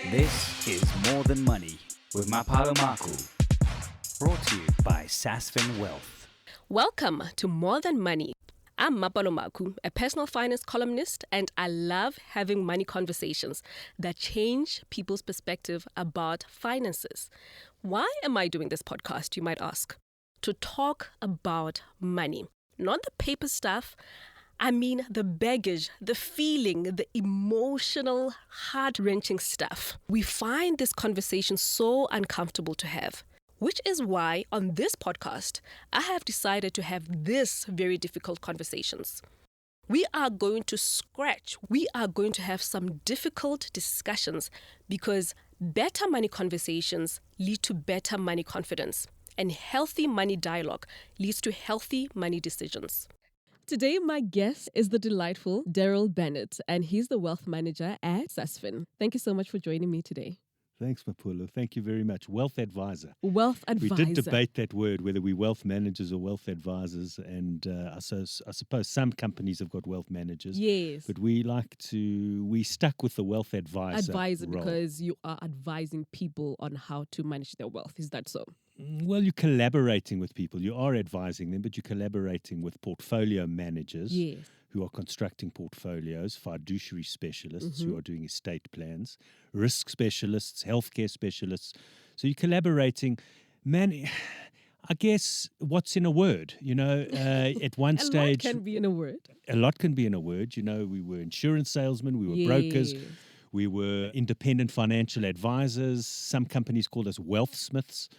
This is More Than Money with Mapalo Makhu, brought to you by Sasfin Wealth. Welcome to More Than Money. I'm Mapalo Makhu, a personal finance columnist, and I love having money conversations that change people's perspective about finances. Why am I doing this podcast, you might ask? To talk about money. Not the paper stuff. I mean the baggage, the feeling, the emotional, heart-wrenching stuff. We find this conversation so uncomfortable to have, which is why on this podcast, I have decided to have this very difficult conversations. We are going to have some difficult discussions because better money conversations lead to better money confidence, and healthy money dialogue leads to healthy money decisions. Today, my guest is the delightful Darryl Bennett, and he's the wealth manager at Sasfin. Thank you so much for joining me today. Thanks, Mapalo. Thank you very much. Wealth advisor. Wealth advisor. We did debate that word, whether we're wealth managers or wealth advisors. And I suppose some companies have got wealth managers. Yes. But we stuck with the wealth advisor role. Because you are advising people on how to manage their wealth. Is that so? Well, you're collaborating with people. You are advising them, but you're collaborating with portfolio managers. Yes. Who are constructing portfolios, fiduciary specialists who are doing estate plans, risk specialists, healthcare specialists. So you're collaborating. Man, I guess what's in a word? At one stage... A lot can be in a word. A lot can be in a word. We were insurance salesmen, we were brokers, we were independent financial advisors. Some companies called us wealthsmiths.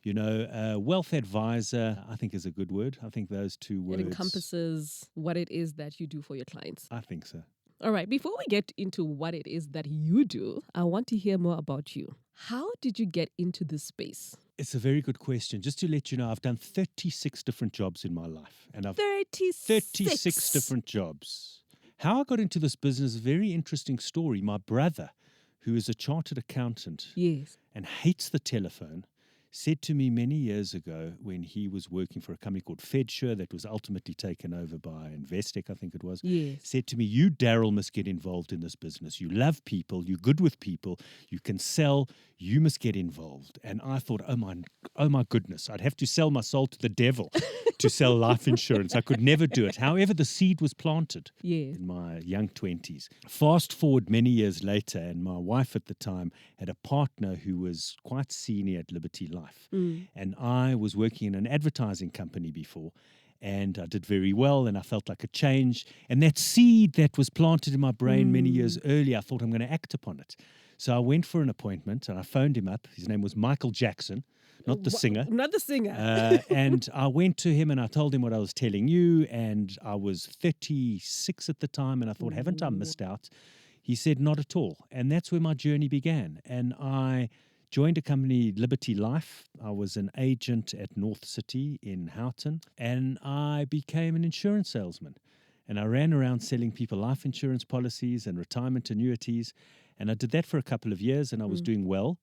Wealth advisor, I think is a good word. I think those two words. It encompasses what it is that you do for your clients. I think so. All right. Before we get into what it is that you do, I want to hear more about you. How did you get into this space? It's a very good question. Just to let you know, I've done 36 different jobs in my life. And I've 36 different jobs. How I got into this business is a very interesting story. My brother, who is a chartered accountant and hates the telephone, said to me many years ago when he was working for a company called FedSure that was ultimately taken over by Investec, I think it was, said to me, you, Darryl, must get involved in this business. You love people, you're good with people, you can sell, you must get involved. And I thought, oh my goodness, I'd have to sell my soul to the devil to sell life insurance. I could never do it. However, the seed was planted in my young 20s. Fast forward many years later, and my wife at the time had a partner who was quite senior at Liberty Life. And I was working in an advertising company before, and I did very well, and I felt like a change. And that seed that was planted in my brain many years earlier, I thought I'm going to act upon it. So I went for an appointment, and I phoned him up. His name was Michael Jackson, not the singer. Not the singer. And I went to him, and I told him what I was telling you, and I was 36 at the time, and I thought, haven't I missed out? He said, not at all. And that's where my journey began. And I joined a company, Liberty Life. I was an agent at North City in Houghton, and I became an insurance salesman. And I ran around selling people life insurance policies and retirement annuities, and I did that for a couple of years, and I was doing well.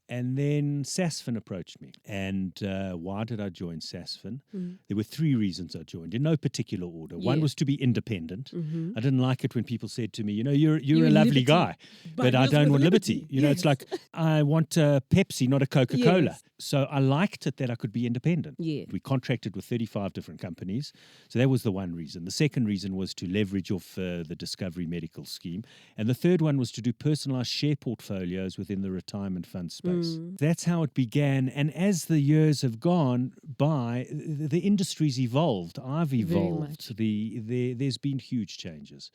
And then Sasfin approached me. And why did I join Sasfin? There were three reasons I joined, in no particular order. One was to be independent. I didn't like it when people said to me, you're a lovely guy, but I don't want liberty. It's like, I want Pepsi, not a Coca-Cola. So I liked it that I could be independent. We contracted with 35 different companies. So that was the one reason. The second reason was to leverage off the Discovery Medical Scheme. And the third one was to do personalized share portfolios within the retirement fund space. That's how it began. And as the years have gone by, the industry's evolved. I've evolved. There's been huge changes,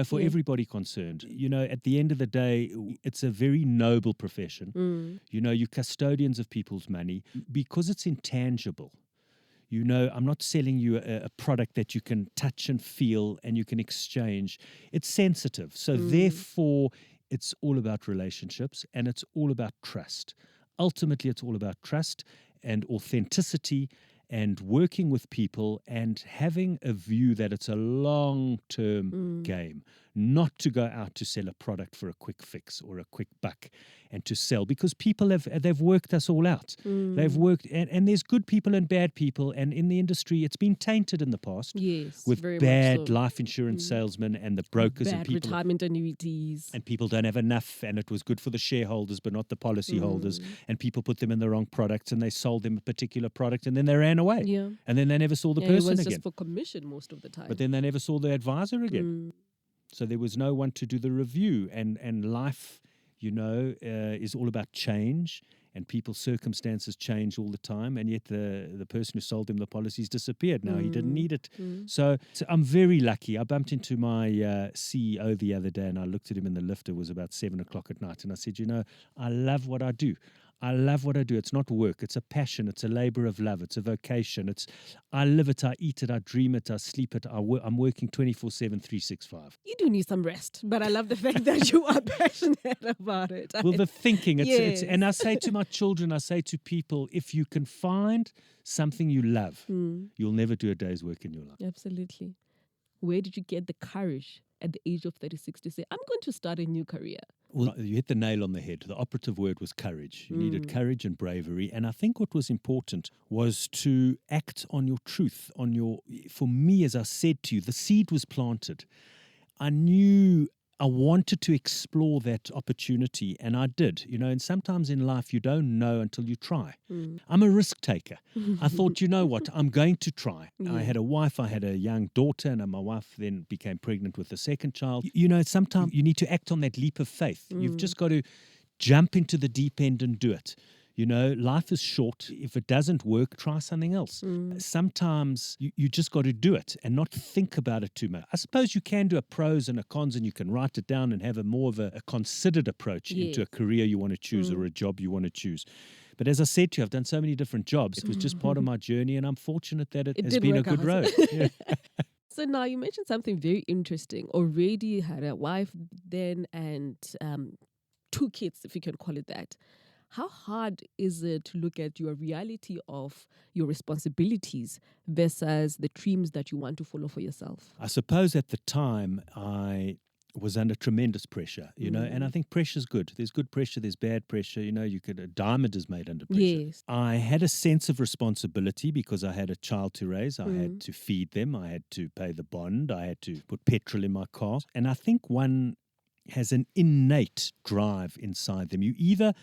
for everybody concerned. At the end of the day, it's a very noble profession. You're custodians of people's money because it's intangible. I'm not selling you a product that you can touch and feel and you can exchange. It's sensitive. So therefore, it's all about relationships and it's all about trust. Ultimately, it's all about trust and authenticity and working with people and having a view that it's a long-term game, not to go out to sell a product for a quick fix or a quick buck and to sell, because people they've worked us all out. They've worked, and there's good people and bad people, and in the industry it's been tainted in the past with very bad much so. life insurance salesmen and the brokers and Bad people. retirement annuities. And people don't have enough, and it was good for the shareholders but not the policy holders, and people put them in the wrong products and they sold them a particular product and then they ran away. Yeah. And then they never saw the It person was again. just for commission most of the time. But then they never saw the advisor again. So there was no one to do the review. And life, is all about change, and people's circumstances change all the time. And yet the person who sold him the policies disappeared. Now he didn't need it. So I'm very lucky. I bumped into my CEO the other day, and I looked at him in the lift. It was about 7 o'clock at night. And I said, I love what I do. I love what I do. It's not work. It's a passion. It's a labor of love. It's a vocation. I live it. I eat it. I dream it. I sleep it. I'm working 24/7, 365. You do need some rest, but I love the fact that you are passionate about it. Well, the thinking. Yes. And I say to my children, I say to people, if you can find something you love, you'll never do a day's work in your life. Absolutely. Where did you get the courage at the age of 36 to say, I'm going to start a new career? Well, you hit the nail on the head. The operative word was courage. You needed courage and bravery. And I think what was important was to act on your truth, for me, as I said to you, the seed was planted. I knew I wanted to explore that opportunity, and I did. And sometimes in life you don't know until you try. I'm a risk taker. I thought, what, I'm going to try. I had a wife, I had a young daughter, and my wife then became pregnant with the second child. Sometimes you need to act on that leap of faith. You've just got to jump into the deep end and do it. Life is short. If it doesn't work, try something else. Sometimes you just got to do it and not think about it too much. I suppose you can do a pros and a cons, and you can write it down and have more of a considered approach into a career you want to choose or a job you want to choose. But as I said to you, I've done so many different jobs. It was just part of my journey, and I'm fortunate that it has been a good road. Yeah. So now you mentioned something very interesting. Already you had a wife then and 2 kids, if you can call it that. How hard is it to look at your reality of your responsibilities versus the dreams that you want to follow for yourself? I suppose at the time I was under tremendous pressure, and I think pressure's good. There's good pressure, there's bad pressure. A diamond is made under pressure. Yes. I had a sense of responsibility because I had a child to raise. I had to feed them. I had to pay the bond. I had to put petrol in my car. And I think one has an innate drive inside them. You either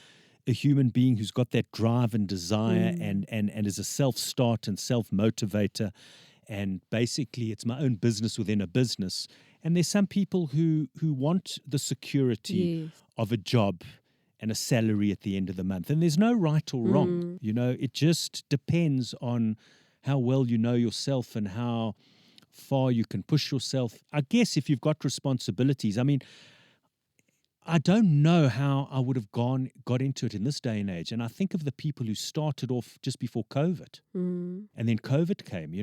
a human being who's got that drive and desire and is a self-start and self-motivator, and basically it's my own business within a business. And there's some people who want the security of a job and a salary at the end of the month. And there's no right or wrong. It just depends on how well you know yourself and how far you can push yourself. I guess if you've got responsibilities, I don't know how I would have got into it in this day and age. And I think of the people who started off just before COVID. And then COVID came.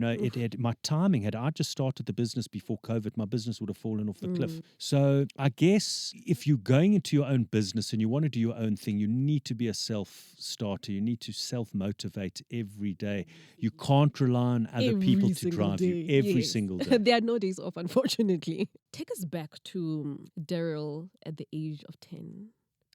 My timing, had I just started the business before COVID, my business would have fallen off the cliff. So I guess if you're going into your own business and you want to do your own thing, you need to be a self-starter. You need to self-motivate every day. You can't rely on other people to drive you every single day. There are no days off, unfortunately. Take us back to Darryl at the age of 10,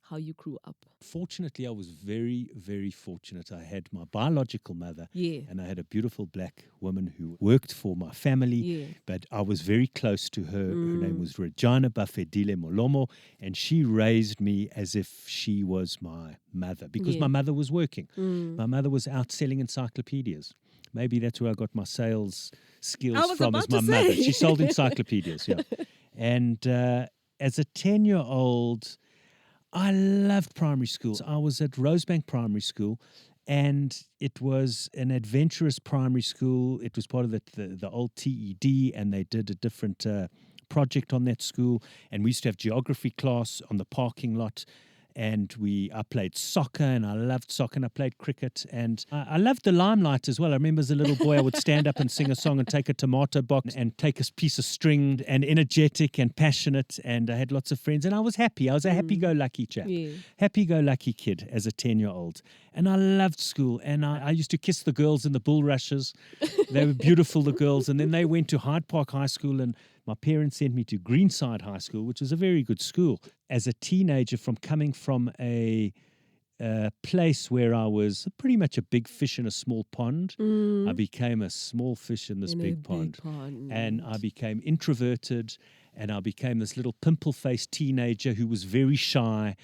how you grew up. Fortunately, I was very, very fortunate. I had my biological mother and I had a beautiful black woman who worked for my family, but I was very close to her. Her name was Regina Bafedile Molomo, and she raised me as if she was my mother because my mother was working. My mother was out selling encyclopedias. Maybe that's where I got my sales skills from, as my mother. She sold encyclopedias, And as a 10-year-old, I loved primary school. I was at Rosebank Primary School, and it was an adventurous primary school. It was part of the old TED, and they did a different project on that school. And we used to have geography class on the parking lot. And I played soccer, and I loved soccer, and I played cricket, and I loved the limelight as well. I remember as a little boy, I would stand up and sing a song and take a tomato box and take a piece of string, and energetic and passionate, and I had lots of friends, and I was happy. I was a happy-go-lucky chap, happy-go-lucky kid as a 10-year-old, and I loved school, and I used to kiss the girls in the bulrushes. They were beautiful, the girls, and then they went to Hyde Park High School, and my parents sent me to Greenside High School, which was a very good school. As a teenager, coming from a place where I was pretty much a big fish in a small pond, I became a small fish in this big pond. And I became introverted, and I became this little pimple-faced teenager who was very shy.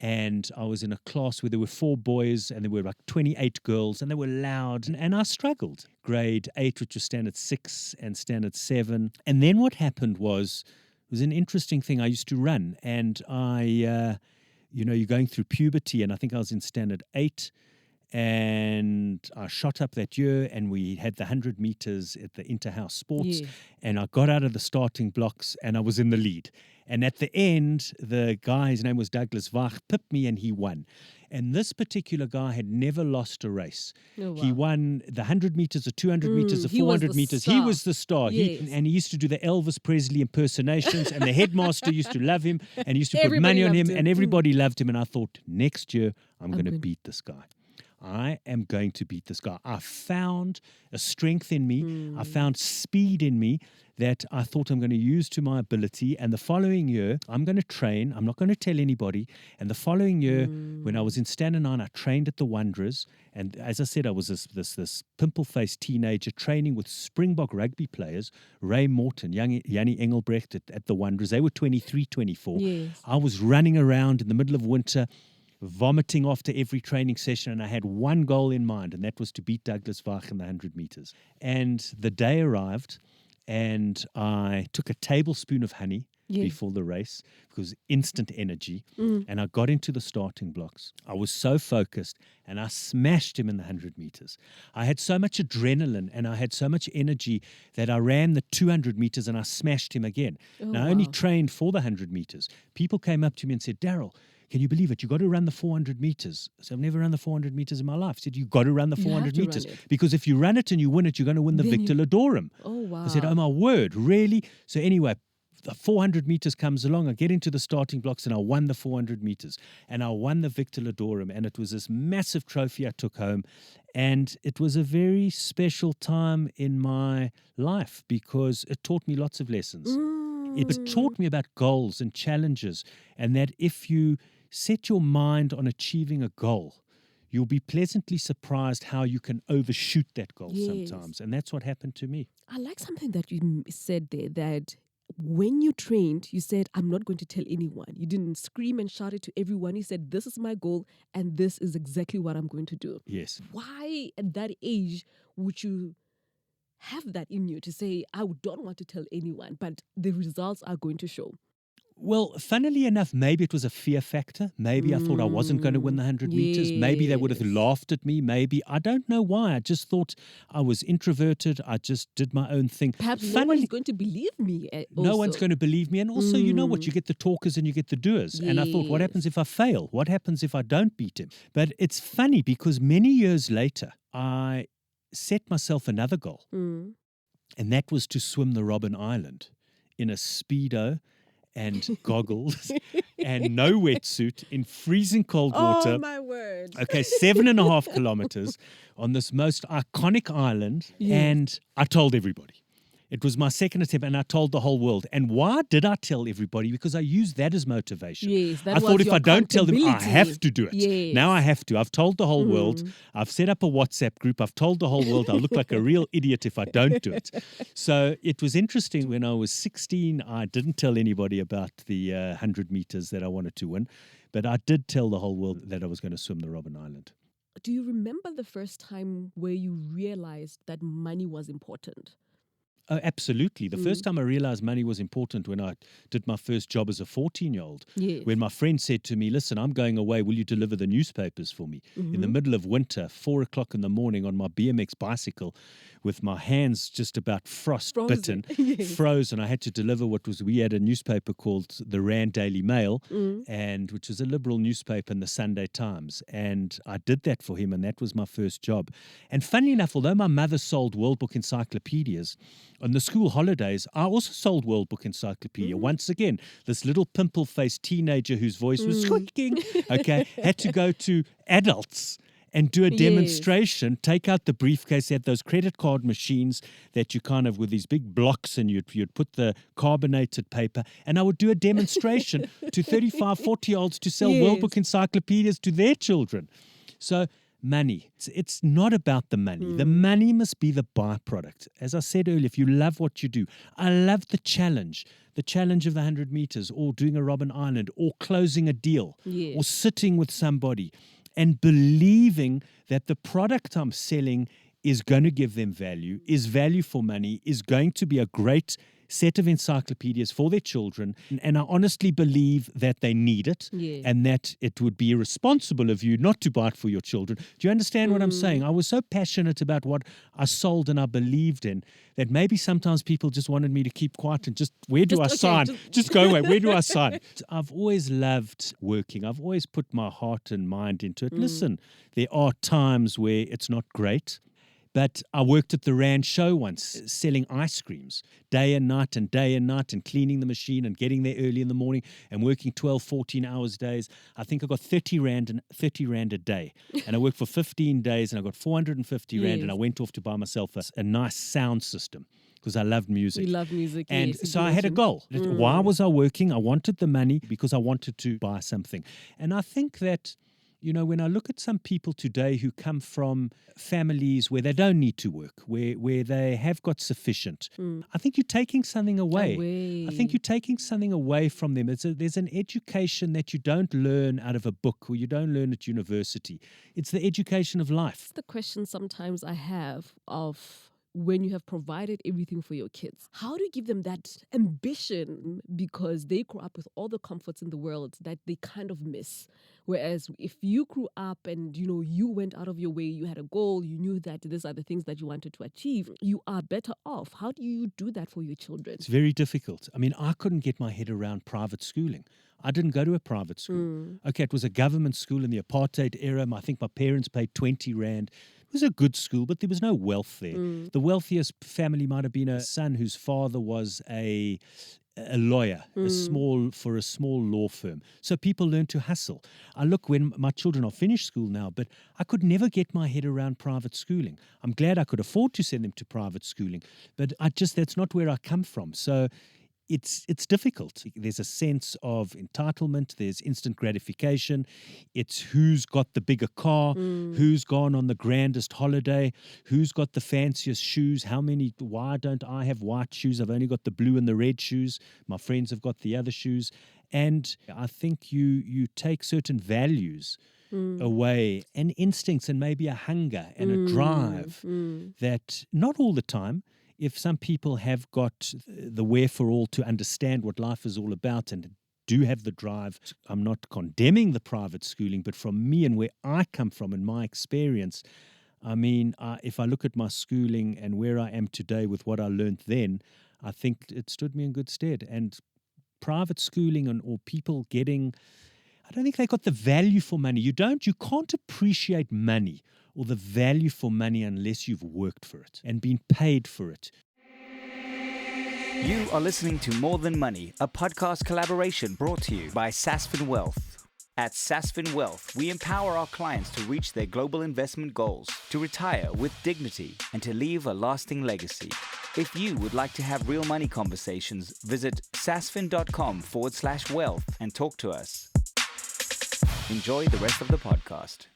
And I was in a class where there were 4 boys and there were like 28 girls, and they were loud. And I struggled. Grade 8, which was standard 6 and standard 7. And then what happened was, it was an interesting thing. I used to run, and you're going through puberty, and I think I was in standard 8. And I shot up that year, and we had the 100 meters at the inter-house sports. And I got out of the starting blocks, and I was in the lead. And at the end, the guy, his name was Douglas Vach, pipped me, and he won. And this particular guy had never lost a race. Oh, wow. He won the 100 meters, the 200 meters, the 400 meters. Star. He was the star. Yes. And he used to do the Elvis Presley impersonations, and the headmaster used to love him, and he used to put Everybody money on him, loved him. and everybody loved him. And I thought, next year, I'm going to beat this guy. I am going to beat this guy. I found a strength in me. I found speed in me that I thought I'm going to use to my ability. And the following year, I'm going to train. I'm not going to tell anybody. And the following year, when I was in standard 9, I trained at the Wanderers. And as I said, I was this pimple-faced teenager training with Springbok rugby players, Ray Morton, Jannie Engelbrecht at the Wanderers. They were 23, 24. Yes. I was running around in the middle of winter, vomiting after every training session, and I had one goal in mind, and that was to beat Douglas Vach in the 100 meters. And the day arrived, and I took a tablespoon of honey before the race, because instant energy, and I got into the starting blocks. I was so focused, and I smashed him in the 100 meters. I had so much adrenaline, and I had so much energy that I ran the 200 meters, and I smashed him again. Now, I only trained for the 100 meters. People came up to me and said, "Darryl, can you believe it? You got to run the 400 meters." So I've never run the 400 meters in my life. I said, you got to run the 400 meters. Because if you run it and you win it, you're going to win the Victor Ladorum. Oh, wow. I said, oh, my word, really? So anyway, the 400 meters comes along. I get into the starting blocks, and I won the 400 meters. And I won the Victor Ladorum. And it was this massive trophy I took home. And it was a very special time in my life because it taught me lots of lessons. It taught me about goals and challenges, and that if you set your mind on achieving a goal, you'll be pleasantly surprised how you can overshoot that goal sometimes. And that's what happened to me. I like something that you said there, that when you trained, you said, I'm not going to tell anyone. You didn't scream and shout it to everyone. You said, this is my goal, and this is exactly what I'm going to do. Yes. Why at that age would you have that in you to say, I don't want to tell anyone, but the results are going to show? Well, funnily enough, maybe it was a fear factor. Maybe I thought I wasn't going to win the 100 meters. Maybe they would have laughed at me. Maybe. I don't know why. I just thought I was introverted. I just did my own thing. Perhaps no one's going to believe me. No one's going to believe me. And also, you know what? You get the talkers and you get the doers. And I thought, what happens if I fail? What happens if I don't beat him? But it's funny because many years later, I set myself another goal. And that was to swim the Robben Island in a Speedo and goggles and no wetsuit in freezing cold water. Oh, my word. Okay, 7.5 kilometers on this most iconic island. Yes. And I told everybody. It was my second attempt, and I told the whole world. And why did I tell everybody? Because I used that as motivation. Yes, that I thought was if I don't tell them, I accountability. have to do it. Yes. Now I have to. I've told the whole world. I've set up a WhatsApp group. I've told the whole world I look like a real idiot if I don't do it. So it was interesting. When I was 16, I didn't tell anybody about the 100 meters that I wanted to win. But I did tell the whole world that I was going to swim the Robben Island. Do you remember the first time where you realized that money was important? Oh, absolutely. The first time I realized money was important when I did my first job as a 14-year-old. Yes. When my friend said to me, listen, I'm going away. Will you deliver the newspapers for me? In the middle of winter, 4 o'clock in the morning on my BMX bicycle with my hands just about frostbitten, frozen. I had to deliver we had a newspaper called the Rand Daily Mail, and which was a liberal newspaper in the Sunday Times. And I did that for him, and that was my first job. And funny enough, although my mother sold World Book encyclopedias, on the school holidays, I also sold World Book Encyclopedia. Once again, this little pimple-faced teenager whose voice was squeaking, had to go to adults and do a Yes. demonstration, take out the briefcase, they had those credit card machines that you kind of, with these big blocks, and you'd put the carbonated paper, and I would do a demonstration to 35, 40-year-olds to sell Yes. World Book encyclopedias to their children. So money, it's not about the money. The money must be the byproduct. As I said earlier, if you love what you do, I love the challenge of the 100 meters, or doing a Robben Island, or closing a deal, Yes. or sitting with somebody and believing that the product I'm selling is going to give them value, is value for money, is going to be a great set of encyclopedias for their children. And I honestly believe that they need it, Yeah. and that it would be irresponsible of you not to buy it for your children. Do you understand what I'm saying? I was so passionate about what I sold and I believed in that maybe sometimes people just wanted me to keep quiet and just, where do I sign? Just go away. Where do I sign? I've always loved working. I've always put my heart and mind into it. Listen, there are times where it's not great. But I worked at the Rand show once, selling ice creams day and night, and cleaning the machine and getting there early in the morning and working 12, 14 hours days. I think I got 30 rand a day. And I worked for 15 days and I got 450 rand, and I went off to buy myself a nice sound system because I loved music. We love music, And yes, so I had a goal. Why was I working? I wanted the money because I wanted to buy something. And I think that, you know, when I look at some people today who come from families where they don't need to work, where they have got sufficient, I think you're taking something away. I think you're taking something away from them. There's an education that you don't learn out of a book, or you don't learn at university. It's the education of life. The question sometimes I have of, when you have provided everything for your kids, how do you give them that ambition? Because they grew up with all the comforts in the world that they kind of miss. Whereas if you grew up and, you know, you went out of your way, you had a goal, you knew that these are the things that you wanted to achieve, you are better off. How do you do that for your children? It's very difficult. I mean, I couldn't get my head around private schooling. I didn't go to a private school. Okay, it was a government school in the apartheid era. I think my parents paid 20 rand. It was a good school, but there was no wealth there. The wealthiest family might have been a son whose father was a lawyer, for a small law firm. So people learned to hustle. I look, when my children are finished school now, but I could never get my head around private schooling. I'm glad I could afford to send them to private schooling, but that's not where I come from. So it's difficult. There's a sense of entitlement. There's instant gratification. It's who's got the bigger car, who's gone on the grandest holiday, who's got the fanciest shoes. Why don't I have white shoes? I've only got the blue and the red shoes. My friends have got the other shoes. And I think you take certain values away, and instincts, and maybe a hunger and a drive that not all the time. If some people have got the wherewithal to understand what life is all about and do have the drive, I'm not condemning the private schooling, but from me and where I come from and my experience, I mean, if I look at my schooling and where I am today with what I learned then, I think it stood me in good stead. And private schooling or people getting, I don't think they got the value for money. You can't appreciate money or the value for money unless you've worked for it and been paid for it. You are listening to More Than Money, a podcast collaboration brought to you by Sasfin Wealth. At Sasfin Wealth, we empower our clients to reach their global investment goals, to retire with dignity, and to leave a lasting legacy. If you would like to have real money conversations, visit sasfin.com/wealth and talk to us. Enjoy the rest of the podcast.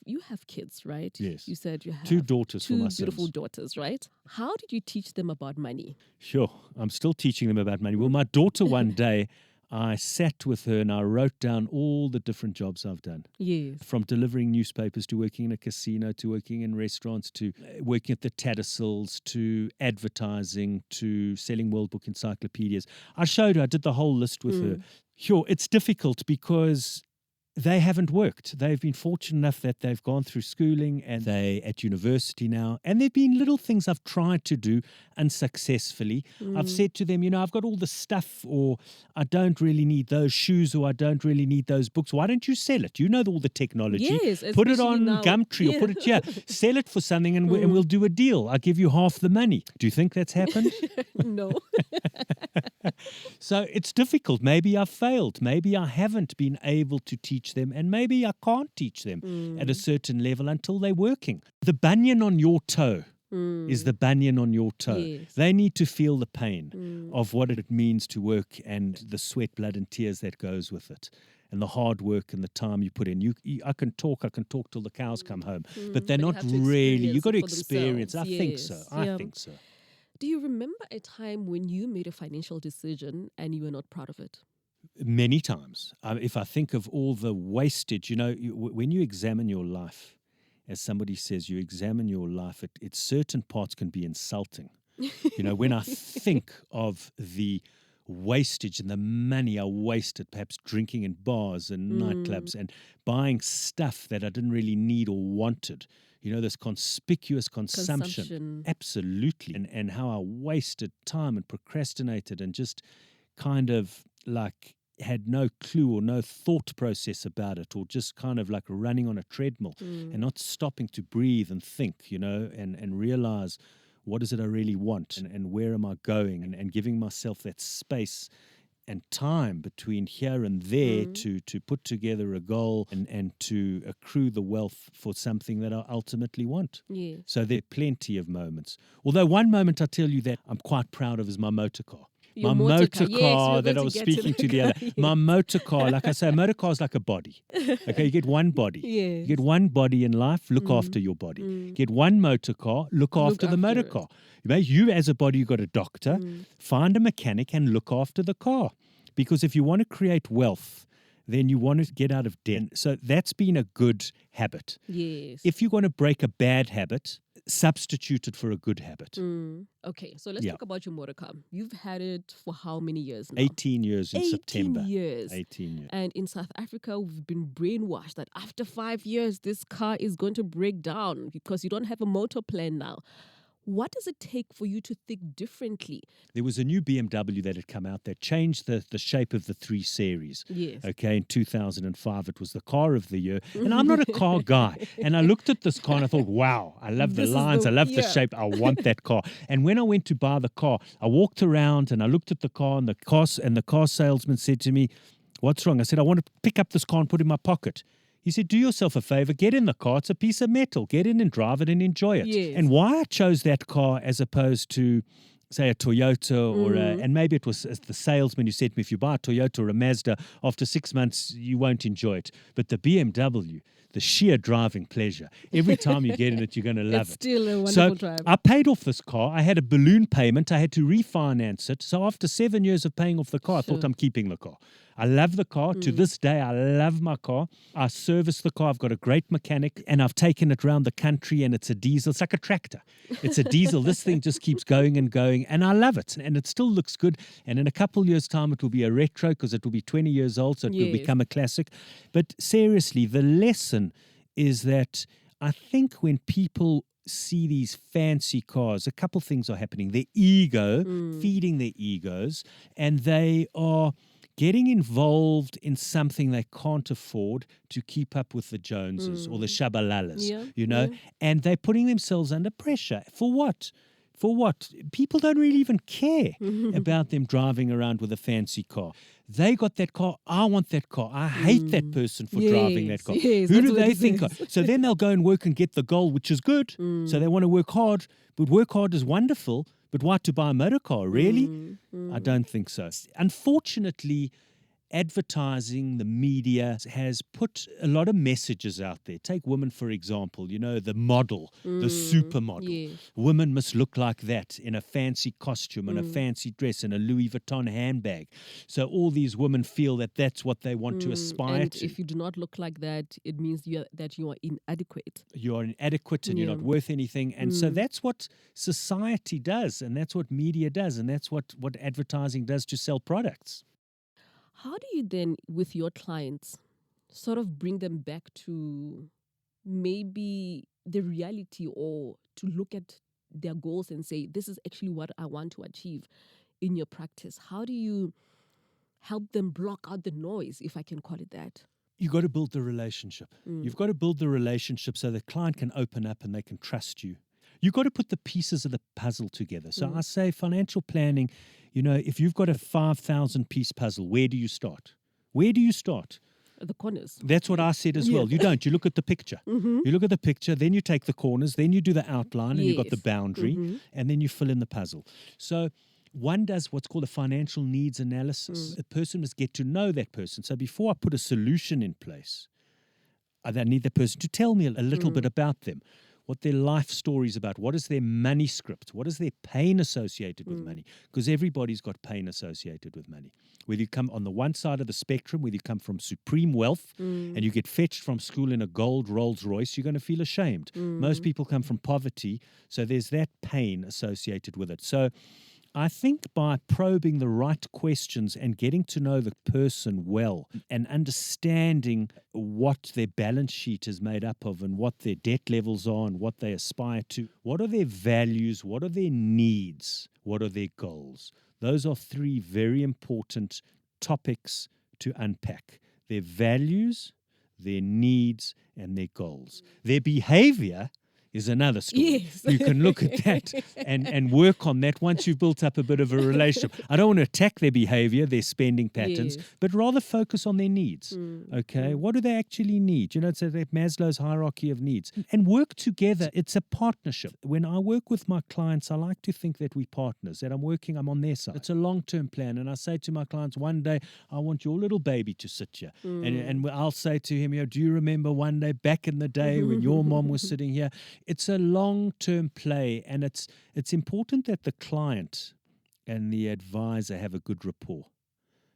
You have kids, right? Yes. You said you have two daughters for my two beautiful sons. daughters, right? How did you teach them about money? Sure, I'm still teaching them about money. Well, my daughter, one day, I sat with her and I wrote down all the different jobs I've done. Yes. From delivering newspapers to working in a casino to working in restaurants to working at the Tattersalls to advertising to selling World Book encyclopedias. I did the whole list with her. Sure, it's difficult because they haven't worked. They've been fortunate enough that they've gone through schooling and they're at university now. And there have been little things I've tried to do unsuccessfully. I've said to them, I've got all the stuff, or I don't really need those shoes, or I don't really need those books. Why don't you sell it? You know all the technology. Yes, put it on now. Gumtree or put it here. Sell it for something and we'll do a deal. I'll give you half the money. Do you think that's happened? No. So it's difficult. Maybe I've failed. Maybe I haven't been able to teach teach them, and maybe I can't teach them at a certain level until they're working. The bunion on your toe is the bunion on your toe. Yes. They need to feel the pain of what it means to work and the sweat, blood and tears that goes with it. And the hard work and the time you put in. I can talk till the cows come home. But they're But you not have to really. You've got to experience experience. it for I think themselves. so. I Yeah. think so. Do you remember a time when you made a financial decision and you were not proud of it? Many times. If I think of all the wastage, when you examine your life, as somebody says, you examine your life, certain parts can be insulting. When I think of the wastage and the money I wasted, perhaps drinking in bars and nightclubs and buying stuff that I didn't really need or wanted. This conspicuous consumption. Absolutely. And how I wasted time and procrastinated and just kind of like had no clue or no thought process about it, or just kind of like running on a treadmill and not stopping to breathe and think, and realize, what is it I really want and where am I going, and giving myself that space and time between here and there to put together a goal and to accrue the wealth for something that I ultimately want. Yeah. So there are plenty of moments. Although one moment I tell you that I'm quite proud of is my motor car. Your my motor car yes, that I was speaking to the other. Yes. My motor car, like I say, a motor car is like a body. Okay, you get one body. Yes. You get one body in life, look after your body. Get one motor car, look after the motor after it. car. You as a body, you got a doctor, find a mechanic and look after the car. Because if you want to create wealth, then you want to get out of debt. So that's been a good habit. Yes. If you want to break a bad habit, substitute it for a good habit. Okay, so let's Yeah. talk about your motor car. You've had it for how many years now? 18 years in 18 September. years. 18 years. And in South Africa, we've been brainwashed that after 5 years, this car is going to break down because you don't have a motor plan now. What does it take for you to think differently? There was a new BMW that had come out that changed the shape of the 3 Series. Yes. Okay, in 2005, it was the car of the year. And I'm not a car guy. And I looked at this car and I thought, wow, I love the This is lines, I love the yeah. shape, I want that car. And when I went to buy the car, I walked around and I looked at the car, and the car salesman said to me, "What's wrong?" I said, "I want to pick up this car and put it in my pocket." He said, "Do yourself a favor, get in the car. It's a piece of metal. Get in and drive it and enjoy it." Yes. And why I chose that car as opposed to, say, a Toyota or and maybe it was the salesman who said to me, if you buy a Toyota or a Mazda, after 6 months, you won't enjoy it. But the BMW, the sheer driving pleasure, every time you get in it, you're going to love It's it. still a So wonderful drive. I paid off this car. I had a balloon payment. I had to refinance it. So after 7 years of paying off the car, I thought, I'm keeping the car. I love the car. To this day, I love my car. I service the car. I've got a great mechanic, and I've taken it around the country, and it's a diesel. It's like a tractor. It's a diesel. This thing just keeps going and going, and I love it. And it still looks good. And in a couple of years' time, it will be a retro because it will be 20 years old, so it will Yes. become a classic. But seriously, the lesson is that I think when people see these fancy cars, a couple things are happening. Their ego, feeding their egos, and they are getting involved in something they can't afford to keep up with the Joneses or the Shabalalas, and they're putting themselves under pressure. For what? For what? People don't really even care about them driving around with a fancy car. They got that car. I want that car. I hate that person for driving that car. Yes, Who that's do what they it think is. of? So then they'll go and work and get the goal, which is good. So they want to work hard. But work hard is wonderful. But why to buy a motor car? Really? I don't think so. Unfortunately, advertising, the media has put a lot of messages out there. Take women, for example, the model, the supermodel. Yes. Women must look like that in a fancy costume and a fancy dress and a Louis Vuitton handbag. So all these women feel that that's what they want to aspire And to. if you do not look like that, it means that you are inadequate. You are inadequate and you're not worth anything. And so that's what society does, and that's what media does, and that's what advertising does to sell products. How do you then, with your clients, sort of bring them back to maybe the reality, or to look at their goals and say, this is actually what I want to achieve in your practice? How do you help them block out the noise, if I can call it that? You've got to build the relationship. You've got to build the relationship so the client can open up and they can trust you. You've got to put the pieces of the puzzle together. So I say financial planning, if you've got a 5,000 piece puzzle, where do you start? Where do you start? The corners. That's what I said as well. You don't. You look at the picture. You look at the picture, then you take the corners, then you do the outline, and you've got the Yes. boundary, and then you fill in the puzzle. So one does what's called a financial needs analysis. A person must get to know that person. So before I put a solution in place, I need that person to tell me a little bit about them, what their life story is about, what is their money script, what is their pain associated with money, because everybody's got pain associated with money. Whether you come on the one side of the spectrum, whether you come from supreme wealth and you get fetched from school in a gold Rolls Royce, you're going to feel ashamed. Most people come from poverty, so there's that pain associated with it. So I think by probing the right questions and getting to know the person well and understanding what their balance sheet is made up of and what their debt levels are and what they aspire to, what are their values, what are their needs, what are their goals. Those are three very important topics to unpack. Their values, their needs, and their goals. Their behavior is another story. Yes. You can look at that and work on that once you've built up a bit of a relationship. I don't want to attack their behavior, their spending patterns, Yes. but rather focus on their needs. Okay, what do they actually need? You know, it's that Maslow's hierarchy of needs. And work together. It's a partnership. When I work with my clients, I like to think that we're partners, that I'm on their side. It's a long-term plan. And I say to my clients, one day, I want your little baby to sit here. And I'll say to him, do you remember one day back in the day when your mom was sitting here? It's a long-term play, and it's important that the client and the advisor have a good rapport.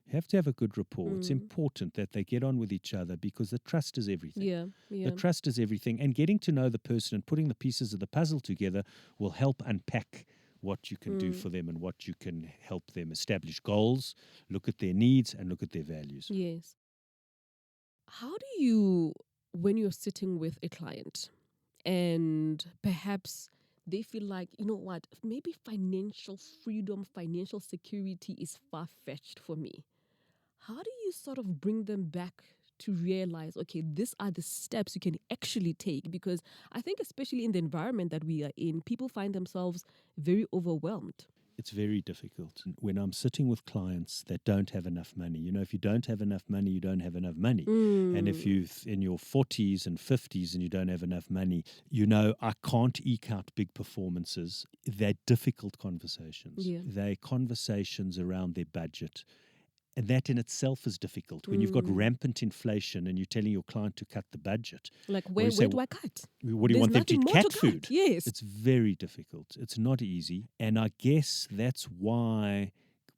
You have to have a good rapport. It's important that they get on with each other because the trust is everything. Yeah. The trust is everything, and getting to know the person and putting the pieces of the puzzle together will help unpack what you can do for them and what you can help them establish goals, look at their needs, and look at their values. Yes. How do you, when you're sitting with a client and perhaps they feel like, you know what, maybe financial freedom, financial security is far-fetched for me. How do you sort of bring them back to realize, okay, these are the steps you can actually take? Because I think especially in the environment that we are in, people find themselves very overwhelmed. It's very difficult. When I'm sitting with clients that don't have enough money, if you don't have enough money, you don't have enough money. And if you're in your 40s and 50s and you don't have enough money, I can't eke out big performances. They're difficult conversations. Yeah. They're conversations around their budget. And that in itself is difficult. When you've got rampant inflation and you're telling your client to cut the budget. Like, where do I cut? What do you There's want them to nothing eat? more Cat to food? cut. Yes. It's very difficult. It's not easy. And I guess that's why,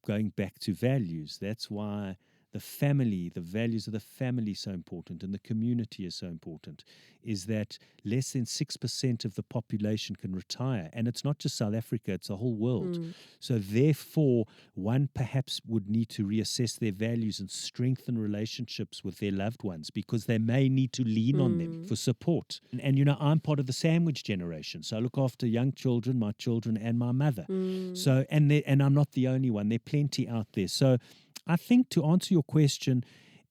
going back to values, that's why the family, the values of the family is so important and the community is so important, is that less than 6% of the population can retire. And it's not just South Africa, it's the whole world. So therefore, one perhaps would need to reassess their values and strengthen relationships with their loved ones because they may need to lean on them for support. And I'm part of the sandwich generation. So I look after young children, my children and my mother. So, and I'm not the only one. There are plenty out there. So I think to answer your question,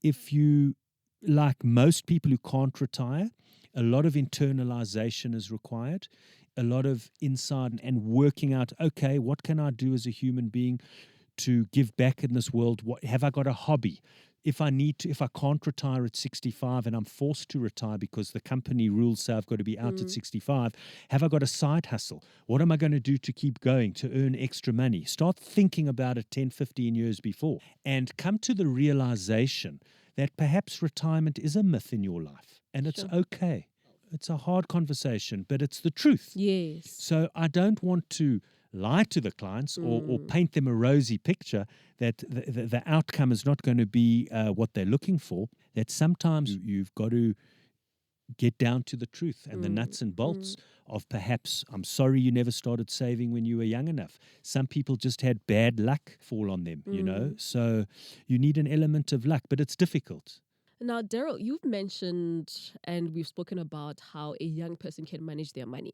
if you, like most people who can't retire, a lot of internalization is required, a lot of inside and working out, okay, what can I do as a human being to give back in this world? Have I got a hobby? If I can't retire at 65 and I'm forced to retire because the company rules say I've got to be out at 65, have I got a side hustle? What am I going to do to keep going, to earn extra money? Start thinking about it 10, 15 years before and come to the realization that perhaps retirement is a myth in your life and it's okay. It's a hard conversation, but it's the truth. Yes. So I don't want to lie to the clients or paint them a rosy picture that the outcome is not going to be what they're looking for, that sometimes you've got to get down to the truth and the nuts and bolts of perhaps, I'm sorry you never started saving when you were young enough. Some people just had bad luck fall on them, So you need an element of luck, but it's difficult. Now, Darryl, you've mentioned and we've spoken about how a young person can manage their money.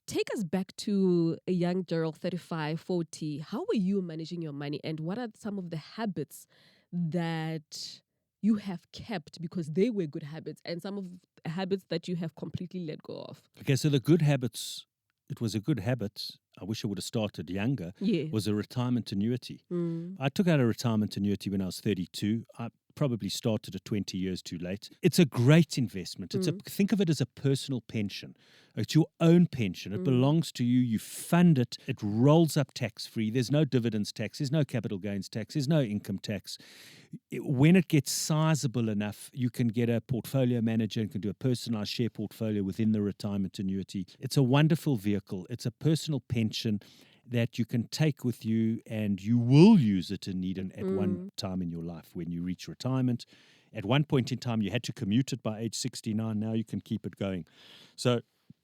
Take us back to a young Darryl, 35, 40. How were you managing your money and what are some of the habits that you have kept because they were good habits and some of the habits that you have completely let go of? Okay, so the good habits, it was a good habit. I wish I would have started younger, Yeah. was a retirement annuity. I took out a retirement annuity when I was 32. probably started at 20 years too late. It's a great investment. Think of it as a personal pension. It's your own pension. It belongs to you. You fund it. It rolls up tax-free. There's no dividends tax. There's no capital gains tax. There's no income tax. When it gets sizable enough, you can get a portfolio manager and can do a personalized share portfolio within the retirement annuity. It's a wonderful vehicle. It's a personal pension that you can take with you, and you will use it in need at one time in your life when you reach retirement. At one point in time, you had to commute it by age 69. Now you can keep it going. So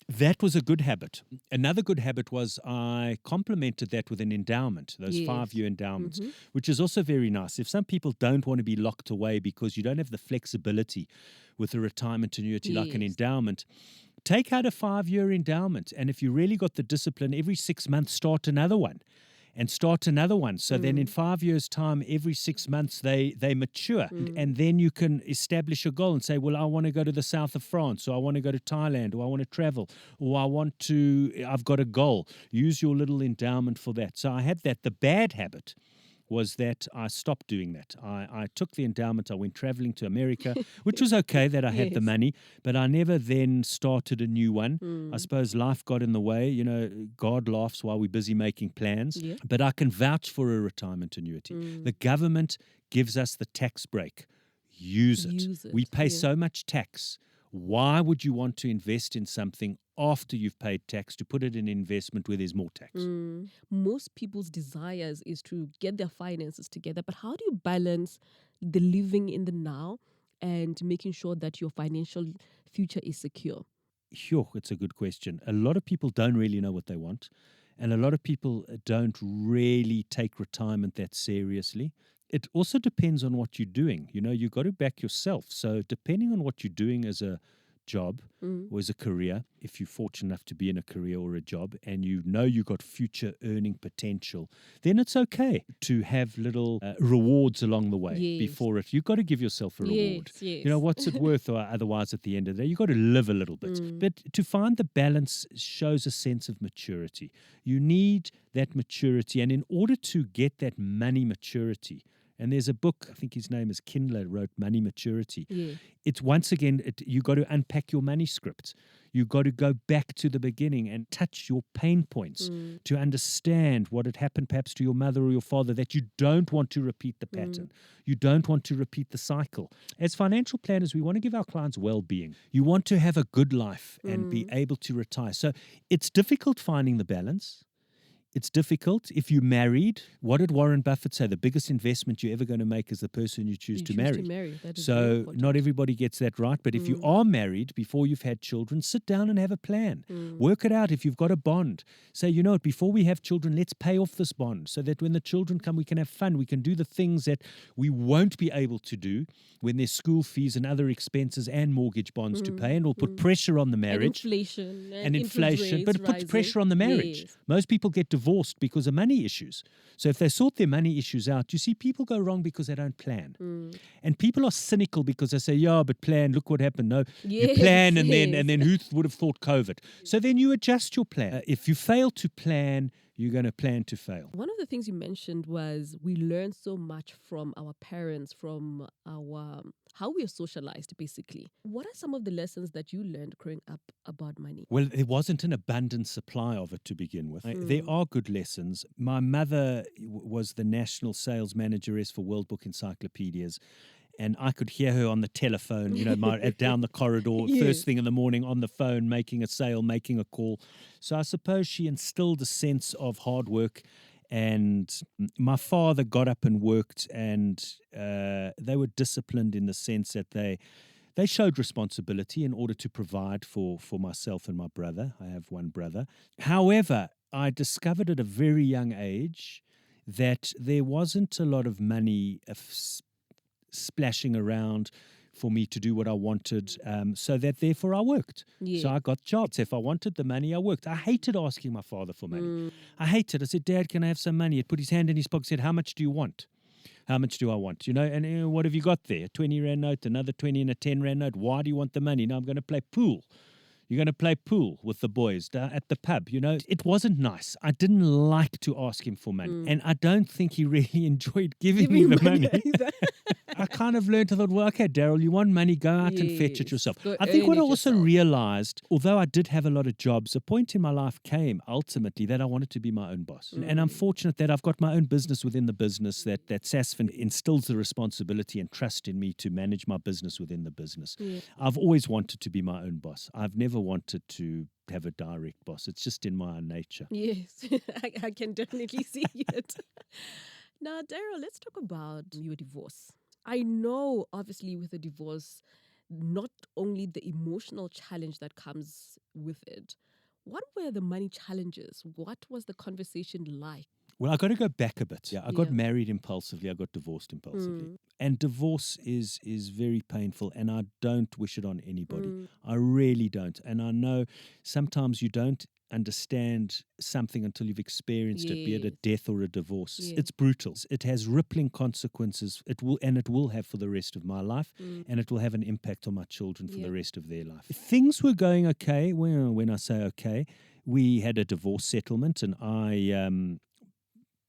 that was a good habit. Another good habit was I complemented that with an endowment, those 5-year endowments, which is also very nice. If some people don't want to be locked away because you don't have the flexibility with a retirement annuity like an endowment, take out a 5-year endowment. And if you really got the discipline, every 6 months, start another one. And start another one. So then in 5 years' time, every 6 months, they mature. And then you can establish a goal and say, well, I want to go to the south of France, or I want to go to Thailand, or I want to travel, or I've got a goal. Use your little endowment for that. So I had that. The bad habit was that I stopped doing that. I took the endowment, I went traveling to America, which was okay that I had the money, but I never then started a new one. I suppose life got in the way. You know, God laughs while we're busy making plans. But I can vouch for a retirement annuity. The government gives us the tax break. Use it. We pay so much tax. Why would you want to invest in something after you've paid tax to put it in investment where there's more tax? Most people's desires is to get their finances together, but how do you balance the living in the now and making sure that your financial future is secure? Sure, it's a good question. A lot of people don't really know what they want, and a lot of people don't really take retirement that seriously. It also depends on what you're doing. You know, you've got to back yourself. So depending on what you're doing as a job or as a career, if you're fortunate enough to be in a career or a job and you know you've got future earning potential, then it's okay to have little rewards along the way before it. You've got to give yourself a reward. You know, what's it worth? Or otherwise, at the end of the day, you've got to live a little bit. But to find the balance shows a sense of maturity. You need that maturity. And in order to get that money maturity, and there's a book, I think his name is Kindler, wrote Money Maturity. It's once again, you got to unpack your money script. You got to go back to the beginning and touch your pain points to understand what had happened perhaps to your mother or your father, that you don't want to repeat the pattern. You don't want to repeat the cycle. As financial planners, we want to give our clients well-being. You want to have a good life and be able to retire. So it's difficult finding the balance. It's difficult. If you're married, what did Warren Buffett say? The biggest investment you're ever going to make is the person you choose to marry. That is so not everybody gets that right. But if you are married before you've had children, sit down and have a plan. Work it out. If you've got a bond, say, you know what, before we have children, let's pay off this bond so that when the children come, we can have fun. We can do the things that we won't be able to do when there's school fees and other expenses and mortgage bonds to pay. And it'll put pressure on the marriage. And inflation. But it puts pressure on the marriage. Most people get divorced because of money issues. So if they sort their money issues out, you see people go wrong because they don't plan. And people are cynical because they say, yeah, but plan, look what happened. No, you plan and then who would have thought COVID? So then you adjust your plan. If you fail to plan, you're going to plan to fail. One of the things you mentioned was we learn so much from our parents, from our how we are socialized, basically. What are some of the lessons that you learned growing up about money? Well, there wasn't an abundant supply of it to begin with. There are good lessons. My mother was the national sales manageress for World Book Encyclopedias. And I could hear her on the telephone, you know, down the corridor, first thing in the morning on the phone, making a sale, making a call. So I suppose she instilled a sense of hard work. And my father got up and worked, and they were disciplined in the sense that they showed responsibility in order to provide for myself and my brother. I have one brother. However, I discovered at a very young age that there wasn't a lot of money splashing around for me to do what I wanted, so that therefore I worked. So I got jobs. If I wanted the money, I worked. I hated asking my father for money. I hated. I said, Dad, can I have some money? He'd put his hand in his pocket, said, how much do you want? How much do I want? You know, and what have you got there? A 20 Rand note, another 20 and a 10 Rand note. Why do you want the money? No, I'm going to play pool. You're going to play pool with the boys at the pub. You know, it wasn't nice. I didn't like to ask him for money. And I don't think he really enjoyed giving me the money. I kind of learned, I thought, well, okay, Darryl, you want money, go out and fetch it Yes, yourself. go I think earn what I it also yourself. realized, although I did have a lot of jobs, a point in my life came ultimately that I wanted to be my own boss. And I'm fortunate that I've got my own business within the business, that Sasfin instills the responsibility and trust in me to manage my business within the business. Yeah. I've always wanted to be my own boss. I've never wanted to have a direct boss. It's just in my nature. Yes, I can definitely see it. Now, Darryl, let's talk about your divorce. I know, obviously, with a divorce, not only the emotional challenge that comes with it. What were the money challenges? What was the conversation like? Well, I got to go back a bit. Yeah, I got Yeah. married impulsively. I got divorced impulsively. And divorce is very painful, and I don't wish it on anybody. I really don't. And I know sometimes you don't understand something until you've experienced it, be it a Yes. death or a divorce. Yeah. It's brutal. It has rippling consequences. It will have for the rest of my life, and it will have an impact on my children for Yeah. the rest of their life. Things were going okay. Well, when I say okay, we had a divorce settlement, and I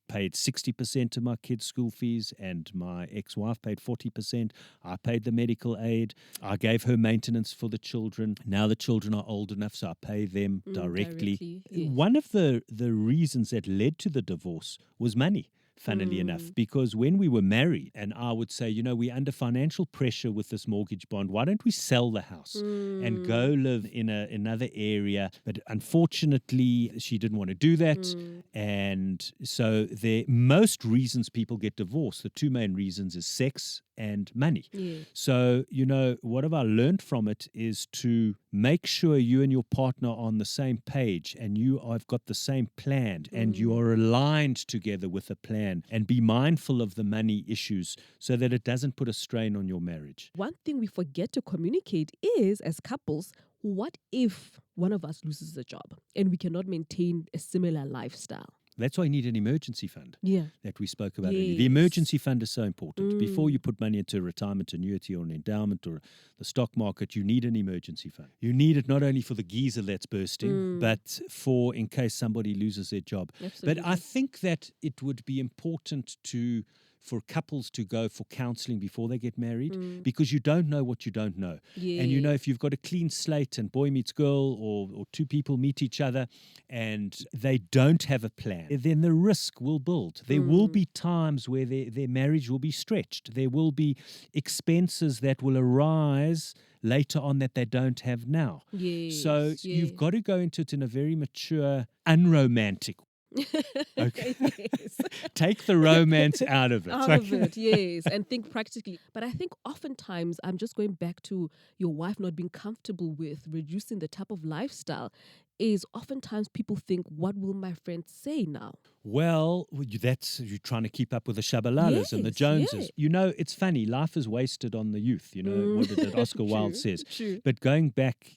paid 60% of my kids' school fees, and my ex-wife paid 40%. I paid the medical aid. I gave her maintenance for the children. Now the children are old enough, so I pay them directly. Yes. One of the reasons that led to the divorce was money. Funnily enough, because when we were married, and I would say, we're under financial pressure with this mortgage bond, why don't we sell the house and go live in another area? But unfortunately, she didn't want to do that. And so most reasons people get divorced, the two main reasons is sex and money. Yeah. So, what have I learned from it is to make sure you and your partner are on the same page, and you have got the same plan, and you are aligned together with a plan, and be mindful of the money issues so that it doesn't put a strain on your marriage. One thing we forget to communicate is, as couples, what if one of us loses a job and we cannot maintain a similar lifestyle? That's why you need an emergency fund Yeah. that we spoke about earlier. Yes. The emergency fund is so important. Before you put money into a retirement annuity or an endowment or the stock market, you need an emergency fund. You need it not only for the geyser that's bursting, but for in case somebody loses their job. Absolutely. But I think that it would be important for couples to go for counseling before they get married, because you don't know what you don't know. Yeah. And if you've got a clean slate and boy meets girl, or two people meet each other and they don't have a plan, then the risk will build. There will be times where their marriage will be stretched. There will be expenses that will arise later on that they don't have now. Yes. So you've got to go into it in a very mature, unromantic way. Okay. Yes. Take the romance out of it. Out of it, yes, and think practically. But I think oftentimes, I'm just going back to your wife not being comfortable with reducing the type of lifestyle, is oftentimes people think, what will my friends say now? Well, you're trying to keep up with the Shabalalas and the Yes, Joneses. yeah. It's funny. Life is wasted on the youth. What did it Oscar Wilde says. True. But going back,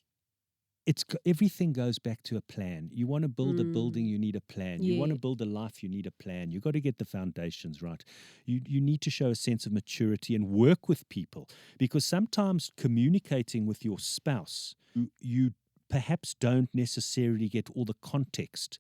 everything goes back to a plan. You want to build a building, you need a plan. You want to Yeah. build a life, you need a plan. You've got to get the foundations right. You need to show a sense of maturity and work with people, because sometimes communicating with your spouse, you perhaps don't necessarily get all the context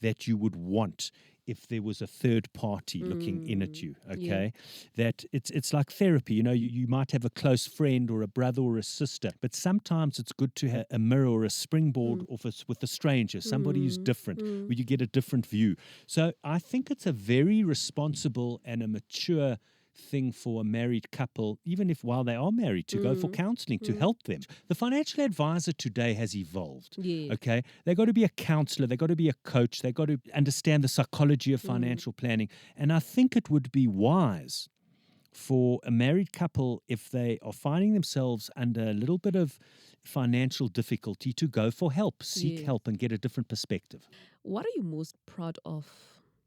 that you would want if there was a third party looking in at you, okay? That it's like therapy, you might have a close friend or a brother or a sister, but sometimes it's good to have a mirror or a springboard with a stranger, somebody who's different, where you get a different view. So I think it's a very responsible and a mature thing for a married couple, even if while they are married, to go for counseling to help them. The financial advisor today has evolved. Yeah. Okay, they got to be a counselor, they got to be a coach, they got to understand the psychology of financial planning. And I think it would be wise for a married couple, if they are finding themselves under a little bit of financial difficulty, to go for help, seek help, and get a different perspective. What are you most proud of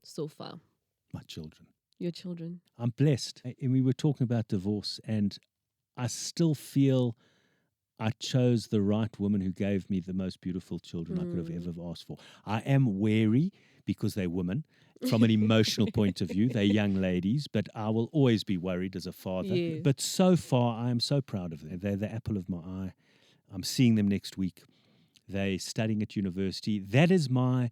so far? My children. Your children? I'm blessed. And we were talking about divorce, and I still feel I chose the right woman who gave me the most beautiful children I could have ever asked for. I am wary because they're women. From an emotional point of view, they're young ladies, but I will always be worried as a father. Yes. But so far, I am so proud of them. They're the apple of my eye. I'm seeing them next week. They're studying at university. That is my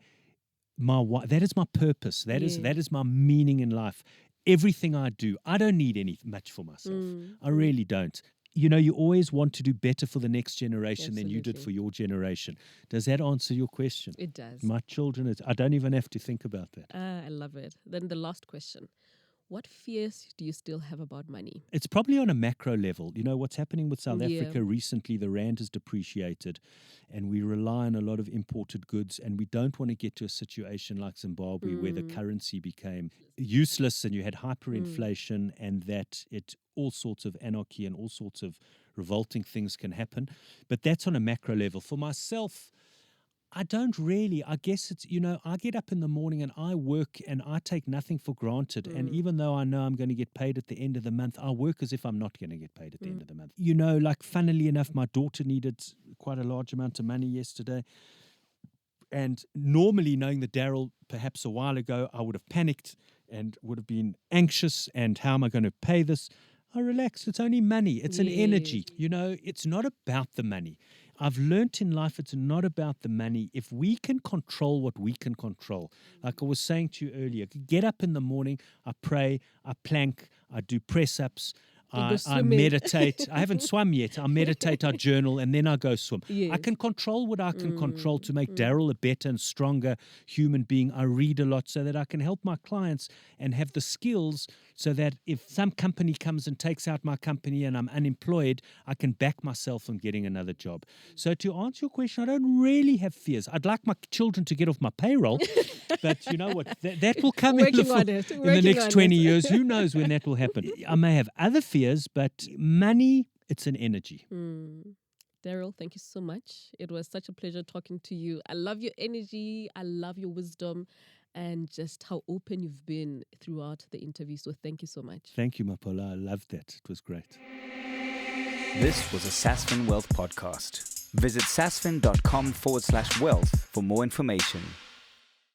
that is my purpose. That is my meaning in life. everything I do, I don't need much for myself. I really don't. You know, you always want to do better for the next generation than you did for your generation. Does that answer your question? It does. My children, I don't even have to think about that. I love it. Then the last question. What fears do you still have about money? It's probably on a macro level. You know, what's happening with South Yeah. Africa recently, the rand has depreciated and we rely on a lot of imported goods, and we don't want to get to a situation like Zimbabwe where the currency became useless and you had hyperinflation and that all sorts of anarchy and all sorts of revolting things can happen. But that's on a macro level. For myself, I don't really. I guess it's, you know, I get up in the morning and I work and I take nothing for granted. And even though I know I'm going to get paid at the end of the month, I work as if I'm not going to get paid at the end of the month. You know, like funnily enough, my daughter needed quite a large amount of money yesterday. And normally, knowing the Darryl perhaps a while ago, I would have panicked and would have been anxious. And how am I going to pay this? I relaxed. It's only money. It's an energy. You know, it's not about the money. I've learnt in life it's not about the money. If we can control what we can control, like I was saying to you earlier, get up in the morning, I pray, I plank, I do press-ups, I meditate. I haven't swum yet. I meditate, I journal, and then I go swim. Yes. I can control what I can control to make Darryl a better and stronger human being. I read a lot so that I can help my clients and have the skills so that if some company comes and takes out my company and I'm unemployed, I can back myself on getting another job. So to answer your question, I don't really have fears. I'd like my children to get off my payroll, but you know what? That will come in the next 20 years. Who knows when that will happen? I may have other fears, but money, it's an energy. Darryl, thank you so much. It was such a pleasure talking to you. I love your energy. I love your wisdom and just how open you've been throughout the interview. So thank you so much. Thank you, Mapalo. I loved that. It was great. This was a Sasfin Wealth podcast. Visit sasfin.com/wealth for more information.